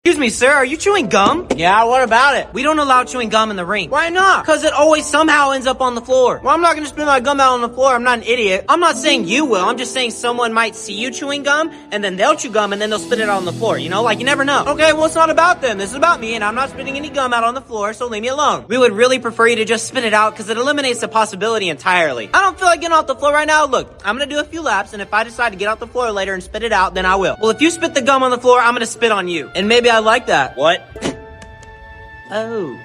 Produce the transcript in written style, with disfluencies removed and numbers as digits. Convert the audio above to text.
Excuse me, sir, are you chewing gum? Yeah, what about it? We don't allow chewing gum in the rink. Why not? Because it always somehow ends up on the floor. Well, I'm not gonna spit my gum out on the floor. I'm not an idiot. I'm not saying you will. I'm just saying someone might see you chewing gum, and then they'll chew gum, and then they'll spit it out on the floor. You know, like you never know. Okay, well, it's not about them. This is about me, and I'm not spitting any gum out on the floor, so leave me alone. We would really prefer you to just spit it out because it eliminates the possibility entirely. I don't feel like getting off the floor right now. Look, I'm gonna do a few laps, and if I decide to get off the floor later and spit it out, then I will. Well, if you spit the gum on the floor, I'm gonna spit on you. And maybe I like that. What? Oh.